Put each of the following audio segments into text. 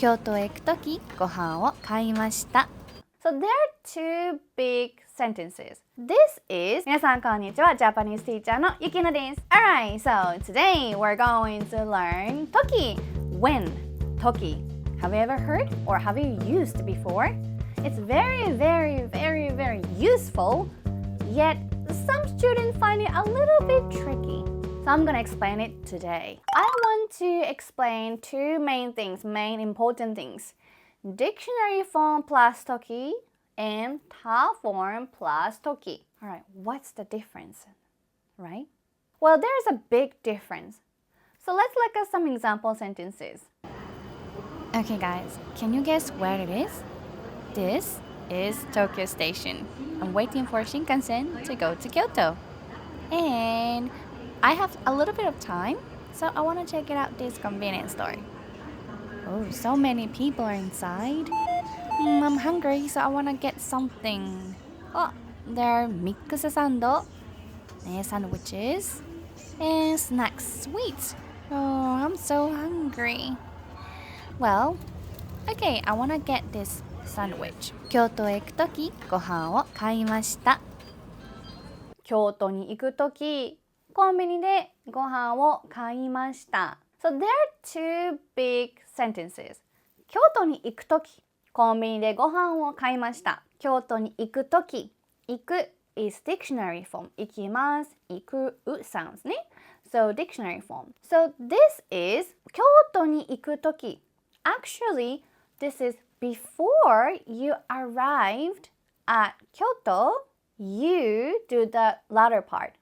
京都へ行くときご飯を買いました。 So there are two big sentences. This is 皆さんこんにちは、Japanese teacher のゆきのです。 Alright, so today we're going to learn とき when とき Have you ever heard or have you used before? It's very useful, yet some students find it a little bit tricky. So I'm going to explain it today. I want to explain two main important things. Dictionary form plus とき and ta form plus とき. Alright, what's the difference? Right? Well, there's a big difference. So let's look at some example sentences. Okay guys, can you guess where it is? This is Tokyo Station. I'm waiting for Shinkansen to go to Kyoto. And I have a little bit of time, so I want to check it out this convenience store. Oh, so many people are inside. I'm hungry, so I want to get something. Oh, there are mixed sando, sandwiches, and snacks, sweets. Oh, I'm so hungry. Well, okay, I want to get this sandwich. 京都へ行くとき、ご飯を買いました。京都に行くとき、コンビニでご飯を買いました。So there are two big sentences. 京都に行くとき、コンビニでご飯を買いました。京都に行くとき、行く is dictionary form. 行きます、行く sounds ね。So dictionary form. So this is 京都に行くとき。Actually, this is before you arrived at Kyoto, you do the latter part.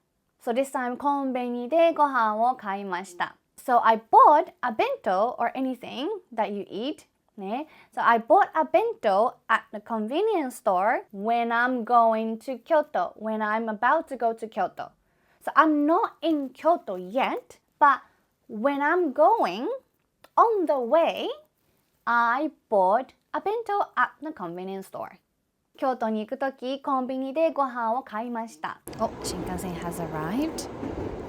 So this time, コンビニでご飯を買いました。So I bought a bento or anything that you eat. ね。So I bought a bento at the convenience store when I'm going to Kyoto, when I'm about to go to Kyoto. So I'm not in Kyoto yet, but when I'm going, on the way, I bought a bento at the convenience store. 京都に行くとき、コンビニでご飯を買いました。Oh, Shinkansen has arrived.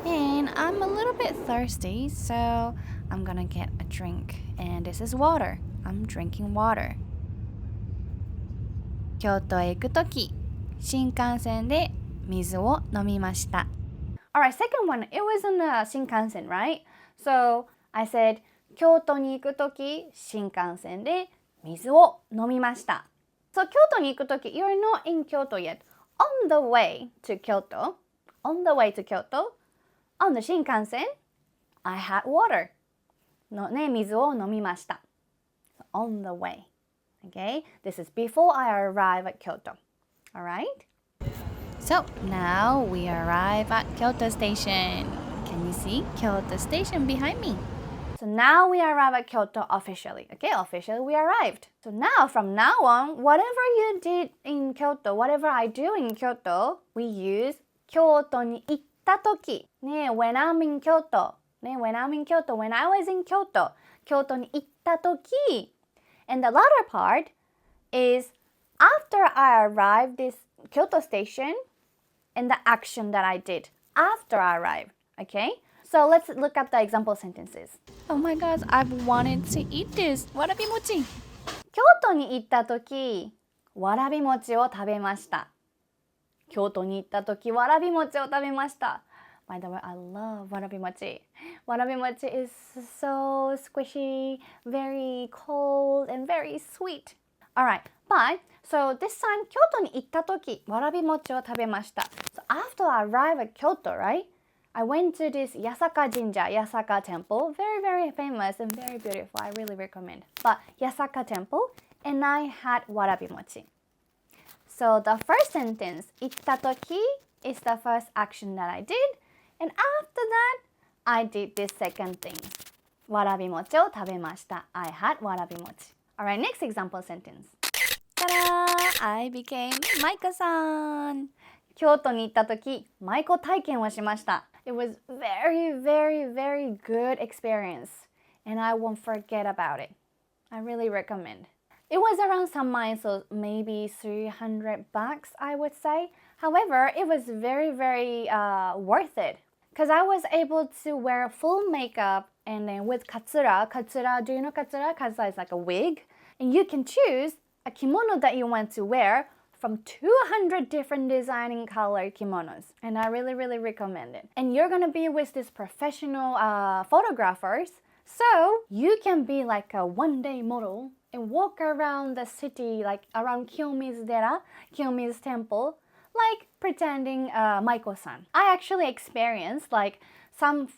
And I'm a little bit thirsty, so I'm gonna get a drink. And this is water. I'm drinking water. 京都へ行くとき、新幹線で水を飲みました。Alright, second one, it was in the 新幹線, right? So I said, 京都に行くとき、新幹線で水を飲みました。So 京都に行くとき、you're not in Kyoto yet. On the way to Kyoto, on the 新幹線, I had water. のね、水を飲みました。On the way. Okay? This is before I arrive at Kyoto. Alright? So now we arrive at Kyoto Station. Can you see Kyoto Station behind me? So now we arrive at Kyoto officially. Okay, officially we arrived. So now, from now on, whatever you did in Kyoto, whatever I do in Kyoto, we use 京都に行ったとき。ね、when I'm in Kyoto. ね、when I'm in Kyoto, when I was in Kyoto. 京都に行ったとき。And the latter part is after I arrived this Kyoto station and the action that I did after I arrived. Okay? So let's look at the example sentences. Oh my gosh, I've wanted to eat this. わらび餅。京都に行ったとき、わらび餅を食べました。京都に行ったとき、わらび餅を食べました。By the way, I love わらび餅。わらび餅 is so squishy, very cold, and very sweet. Alright, but so this time, 京都に行ったとき、わらび餅を食べました。So after I arrived at Kyoto, right? I went to this Yasaka Jinja, Yasaka Temple, very famous and very beautiful. I really recommend. But Yasaka Temple, and I had warabi mochi. So the first sentence, 行ったとき is the first action that I did, and after that, I did this second thing. わらび餅を食べました。I had わらび餅. Alright, next example sentence. Ta-da! I became Maiko-san. 京都に行ったとき、舞妓体験をしました。It was very good experience, and I won't forget about it. I really recommend. It was around some miles, so maybe $300, I would say. However, it was very worth it. because I was able to wear full makeup and then with katsura. Katsura, do you know katsura? Katsura is like a wig. And you can choose a kimono that you want to wear from 200 different designing color kimonos. And I really, really recommend it. And you're gonna be with these professional photographers. So you can be like a one-day model and walk around the city, like around Kiyomizu Dera, Kiyomizu Temple, like pretending Maiko-san. I actually experienced like some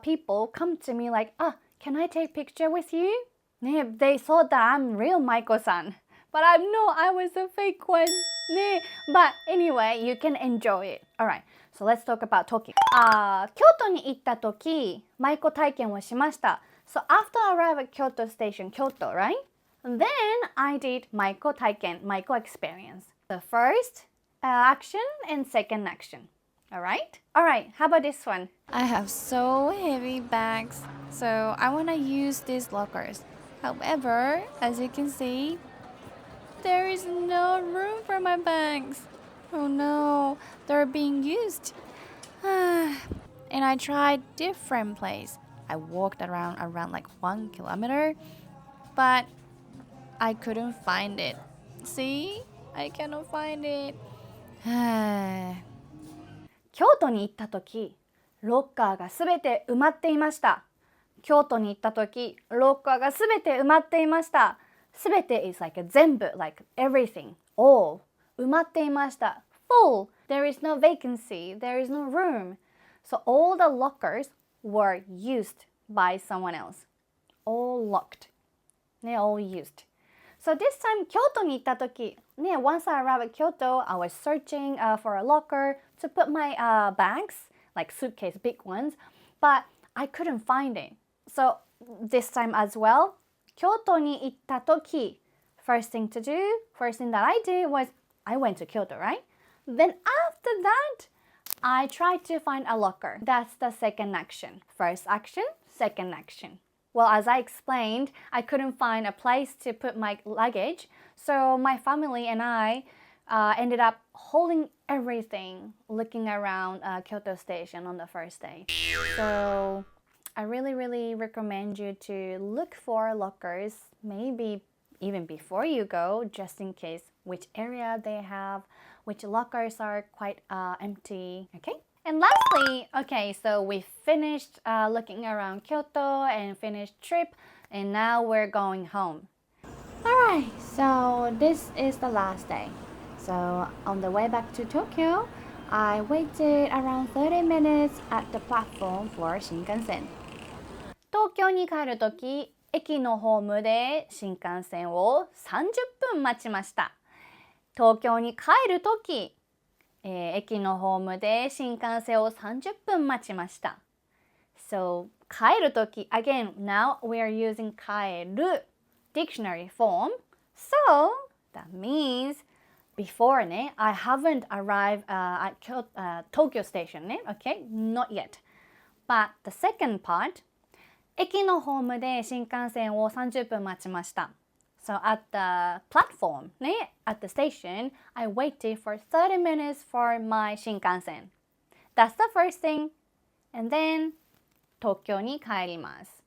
people come to me like, can I take picture with you? They thought that I'm real Maiko-san. But I was a fake one. But anyway, you can enjoy it. Alright, so let's talk about Tokyo. 京都に行った時、舞妓体験をしました。So after I arrived at Kyoto station, Kyoto, right? Then I did Maiko 体験, Maiko experience. The first action and second action. Alright? Alright, how about this one? I have so heavy bags, so I want to use these lockers. However, as you can see, there is no room for my bags. Oh no, they're being used. And I tried different places. I walked around like 1 kilometer, but I couldn't find it. See? I cannot find it. 京都に行った時、ロッカーがすべて埋まっていました。京都に行った時、ロッカーがすべて埋まっていました。すべて is like 全部 like everything, all 埋まっていました。Full. There is no vacancy. There is no room. So all the lockers were used by someone else. All locked. All used. So this time 京都に行った時、once I arrived at Kyoto, I was searching for a locker to put my bags, like suitcase, big ones, but I couldn't find it. So this time as well, 京都に行った時, first thing that I did was I went to Kyoto, right? Then after that, I tried to find a locker. That's the second action. First action, second action. Well, as I explained, I couldn't find a place to put my luggage, so my family and I ended up holding everything, looking around Kyoto station on the first day. So I really, really recommend you to look for lockers, maybe even before you go, just in case which area they have, which lockers are quite empty, okay? And lastly, okay, so we finished looking around Kyoto and finished trip, and now we're going home. Alright, so this is the last day. So on the way back to Tokyo, I waited around 30 minutes at the platform for Shinkansen. 東京に帰るとき、駅のホームで新幹線を30分待ちました。東京に帰るとき、駅のホームで新幹線を30分待ちました。So, 帰るとき, again, now we are using 帰る dictionary form. So, that means before, I haven't arrived at Tokyo station, okay? Not yet. But the second part, 駅のホームで新幹線を30分待ちました。So at the platform, at the station, I waited for 30 minutes for my Shinkansen. That's the first thing. And then, 東京に帰ります。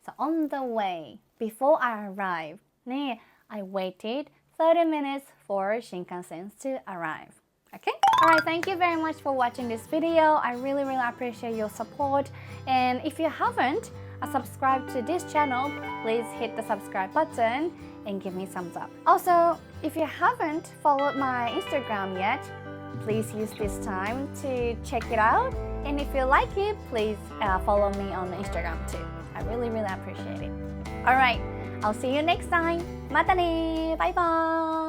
So on the way, before I arrived, I waited 30 minutes for Shinkansen to arrive. Okay? Alright, thank you very much for watching this video. I really, really appreciate your support. And if you haven't subscribed to this channel, please hit the subscribe button and give me thumbs up. Also, if you haven't followed my Instagram yet, please use this time to check it out. And if you like it, please follow me on Instagram too. I really, really appreciate it. Alright, I'll see you next time. またね! Bye bye!